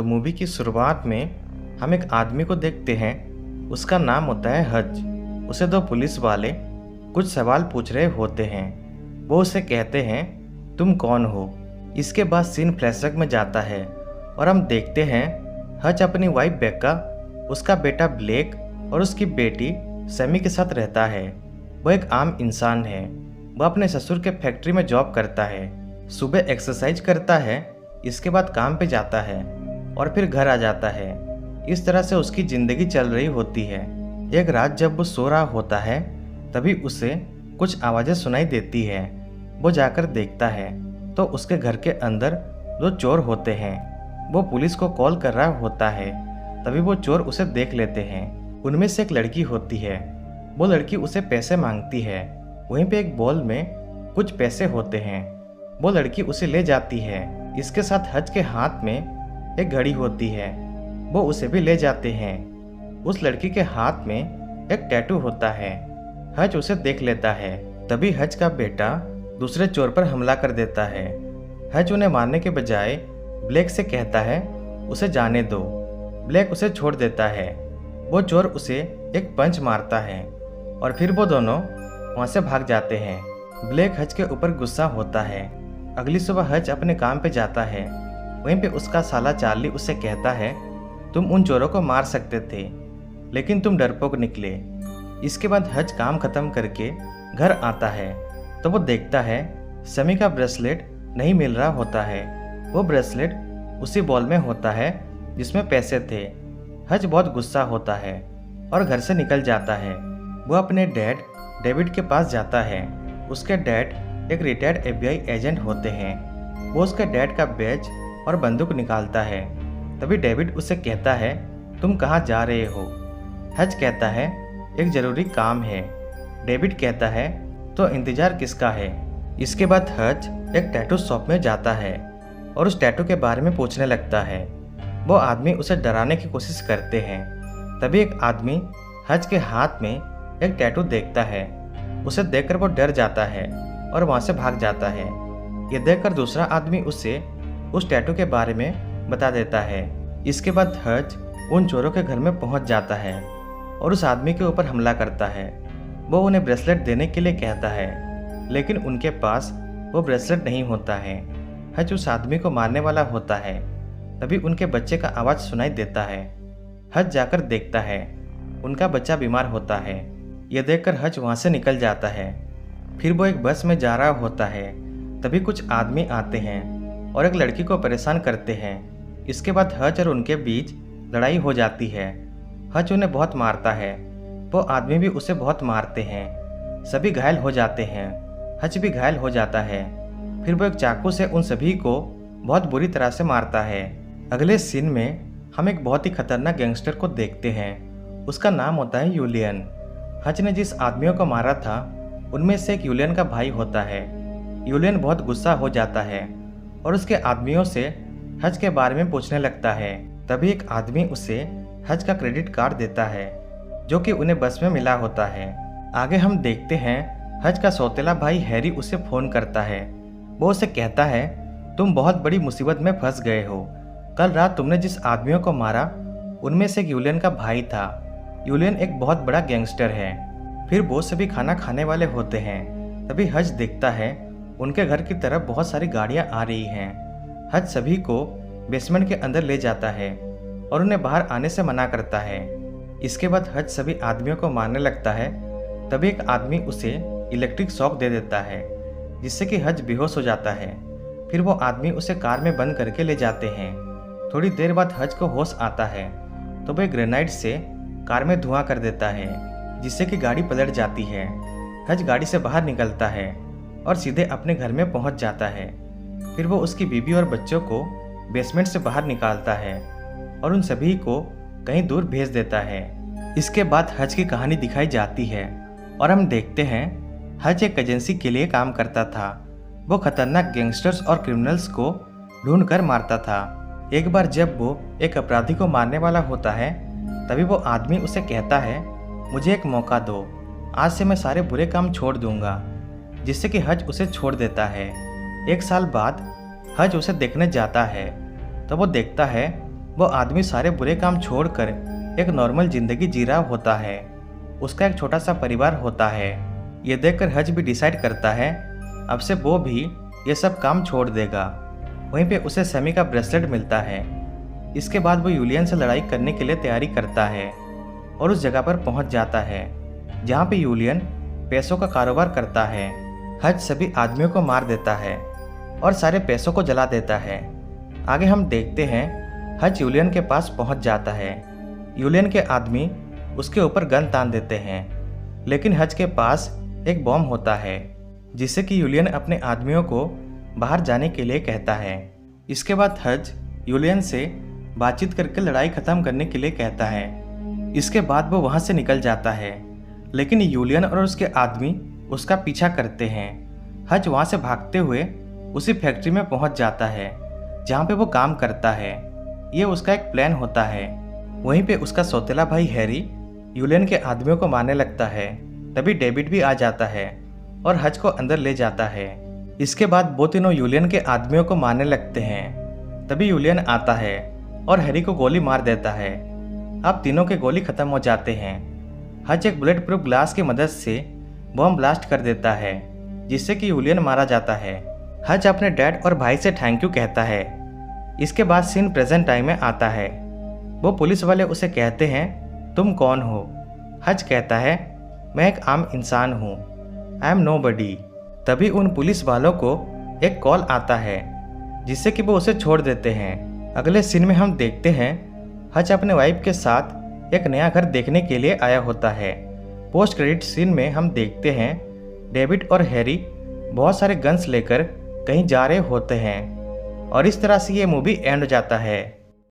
तो मूवी की शुरुआत में हम एक आदमी को देखते हैं। उसका नाम होता है हज। उसे दो पुलिस वाले कुछ सवाल पूछ रहे होते हैं। वो उसे कहते हैं तुम कौन हो। इसके बाद सीन फ्लैशबैक में जाता है और हम देखते हैं हज अपनी वाइफ बेका, उसका बेटा ब्लेक और उसकी बेटी सैमी के साथ रहता है। वो एक आम इंसान है। वो अपने ससुर के फैक्ट्री में जॉब करता है। सुबह एक्सरसाइज करता है, इसके बाद काम पे जाता है और फिर घर आ जाता है। इस तरह से उसकी ज़िंदगी चल रही होती है। एक रात जब वो सो रहा होता है तभी उसे कुछ आवाज़ें सुनाई देती है। वो जाकर देखता है तो उसके घर के अंदर दो चोर होते हैं। वो पुलिस को कॉल कर रहा होता है, तभी वो चोर उसे देख लेते हैं। उनमें से एक लड़की होती है। वो लड़की उसे पैसे मांगती है। वहीं पे एक बॉल में कुछ पैसे होते हैं। वो लड़की उसे ले जाती है। इसके साथ हज के हाथ में एक घड़ी होती है। वो उसे भी ले जाते हैं। उस लड़की के हाथ में एक टैटू होता है। हज उसे देख लेता है। तभी हज का बेटा दूसरे चोर पर हमला कर देता है। हज उन्हें मारने के बजाय ब्लैक से कहता है उसे जाने दो। ब्लैक उसे छोड़ देता है। वो चोर उसे एक पंच मारता है और फिर वो दोनों वहाँ से भाग जाते हैं। ब्लैक हज के ऊपर गुस्सा होता है। अगली सुबह हज अपने काम पे जाता है। वहीं पे उसका साला चार्ली उसे कहता है तुम उन चोरों को मार सकते थे, लेकिन तुम डरपोक निकले। इसके बाद हज काम खत्म करके घर आता है तो वो देखता है समी का ब्रेसलेट नहीं मिल रहा होता है। वो ब्रेसलेट उसी बॉल में होता है जिसमें पैसे थे। हज बहुत गुस्सा होता है और घर से निकल जाता है। वो अपने डैड डेविड के पास जाता है। उसके डैड एक रिटायर्ड FBI एजेंट होते हैं। वो उसके डैड का बैज और बंदूक निकालता है। तभी डेविड उसे कहता है तुम कहाँ जा रहे हो। हज कहता है एक ज़रूरी काम है। डेविड कहता है तो इंतज़ार किसका है। इसके बाद हज एक टैटू शॉप में जाता है और उस टैटू के बारे में पूछने लगता है। वो आदमी उसे डराने की कोशिश करते हैं। तभी एक आदमी हज के हाथ में एक टैटू देखता है। उसे देखकर वो डर जाता है और वहाँ से भाग जाता है। ये देखकर दूसरा आदमी उसे उस टैटू के बारे में बता देता है। इसके बाद हज उन चोरों के घर में पहुँच जाता है और उस आदमी के ऊपर हमला करता है। वो उन्हें ब्रेसलेट देने के लिए कहता है, लेकिन उनके पास वो ब्रेसलेट नहीं होता है। हज उस आदमी को मारने वाला होता है। तभी उनके बच्चे का आवाज़ सुनाई देता है। हज जाकर देखता है उनका बच्चा बीमार होता है। यह देखकर हज वहाँ से निकल जाता है। फिर वो एक बस में जा रहा होता है। तभी कुछ आदमी आते हैं और एक लड़की को परेशान करते हैं। इसके बाद हज और उनके बीच लड़ाई हो जाती है। हज उन्हें बहुत मारता है। वो आदमी भी उसे बहुत मारते हैं। सभी घायल हो जाते हैं। हज भी घायल हो जाता है। फिर वो एक चाकू से उन सभी को बहुत बुरी तरह से मारता है। अगले सीन में हम एक बहुत ही खतरनाक गैंगस्टर को देखते हैं। उसका नाम होता है यूलियन। हज ने जिस आदमियों को मारा था उनमें से एक यूलियन का भाई होता है। यूलियन बहुत गुस्सा हो जाता है और उसके आदमियों से हज के बारे में पूछने लगता है। तभी एक आदमी उसे हज का क्रेडिट कार्ड देता है जो कि उन्हें बस में मिला होता है। आगे हम देखते हैं हज का सौतेला भाई हैरी उसे फ़ोन करता है। वो उसे कहता है तुम बहुत बड़ी मुसीबत में फंस गए हो। कल रात तुमने जिस आदमियों को मारा उनमें से एक यूलियन का भाई था। यूलियन एक बहुत बड़ा गैंगस्टर है। फिर वो सभी खाना खाने वाले होते हैं। तभी हज देखता है उनके घर की तरफ बहुत सारी गाड़ियां आ रही हैं। हज सभी को बेसमेंट के अंदर ले जाता है और उन्हें बाहर आने से मना करता है। इसके बाद हज सभी आदमियों को मारने लगता है। तभी एक आदमी उसे इलेक्ट्रिक शॉक दे देता है जिससे कि हज बेहोश हो जाता है। फिर वो आदमी उसे कार में बंद करके ले जाते हैं। थोड़ी देर बाद हज को होश आता है तो वह ग्रेनाइड से कार में धुआं कर देता है जिससे कि गाड़ी पलट जाती है। हज गाड़ी से बाहर निकलता है और सीधे अपने घर में पहुंच जाता है। फिर वो उसकी बीवी और बच्चों को बेसमेंट से बाहर निकालता है और उन सभी को कहीं दूर भेज देता है। इसके बाद हज की कहानी दिखाई जाती है और हम देखते हैं हज एक एजेंसी के लिए काम करता था। वो खतरनाक गैंगस्टर्स और क्रिमिनल्स को ढूंढ कर मारता था। एक बार जब वो एक अपराधी को मारने वाला होता है तभी वो आदमी उसे कहता है मुझे एक मौका दो, आज से मैं सारे बुरे काम छोड़ दूंगा, जिससे कि हज उसे छोड़ देता है। एक साल बाद हज उसे देखने जाता है तो वो देखता है वो आदमी सारे बुरे काम छोड़कर एक नॉर्मल जिंदगी जी रहा होता है। उसका एक छोटा सा परिवार होता है। ये देखकर हज भी डिसाइड करता है अब से वो भी ये सब काम छोड़ देगा। वहीं पे उसे सैमी का ब्रेसलेट मिलता है। इसके बाद वो यूलियन से लड़ाई करने के लिए तैयारी करता है और उस जगह पर पहुंच जाता है जहां पे यूलियन पैसों का कारोबार करता है। हज सभी आदमियों को मार देता है और सारे पैसों को जला देता है। आगे हम देखते हैं हज यूलियन के पास पहुंच जाता है। यूलियन के आदमी उसके ऊपर गन तान देते हैं, लेकिन हज के पास एक बॉम्ब होता है जिससे कि यूलियन अपने आदमियों को बाहर जाने के लिए कहता है। इसके बाद हज यूलियन से बातचीत करके लड़ाई खत्म करने के लिए कहता है। इसके बाद वो वहां से निकल जाता है, लेकिन यूलियन और उसके आदमी उसका पीछा करते हैं। हज वहां से भागते हुए उसी फैक्ट्री में पहुंच जाता है जहां पे वो काम करता है। ये उसका एक प्लान होता है। वहीं पे उसका सौतेला भाई हैरी यूलियन के आदमियों को मारने लगता है। तभी डेविड भी आ जाता है और हज को अंदर ले जाता है। इसके बाद वो तीनों यूलियन के आदमियों को मारने लगते हैं। तभी यूलियन आता है और हैरी को गोली मार देता है। अब तीनों के गोली खत्म हो जाते हैं। हज एक बुलेट प्रूफ ग्लास की मदद से बॉम्ब ब्लास्ट कर देता है जिससे कि यूलियन मारा जाता है। हज अपने डैड और भाई से थैंक यू कहता है। इसके बाद सीन प्रेजेंट टाइम में आता है। वो पुलिस वाले उसे कहते हैं तुम कौन हो? हज कहता है मैं एक आम इंसान हूँ, आई एम नोबडी। तभी उन पुलिस वालों को एक कॉल आता है जिससे कि वो उसे छोड़ देते हैं। अगले सीन में हम देखते हैं हज अपने वाइफ के साथ एक नया घर देखने के लिए आया होता है। पोस्ट क्रेडिट सीन में हम देखते हैं डेविड और हैरी बहुत सारे गन्स लेकर कहीं जा रहे होते हैं और इस तरह से ये मूवी एंड हो जाता है।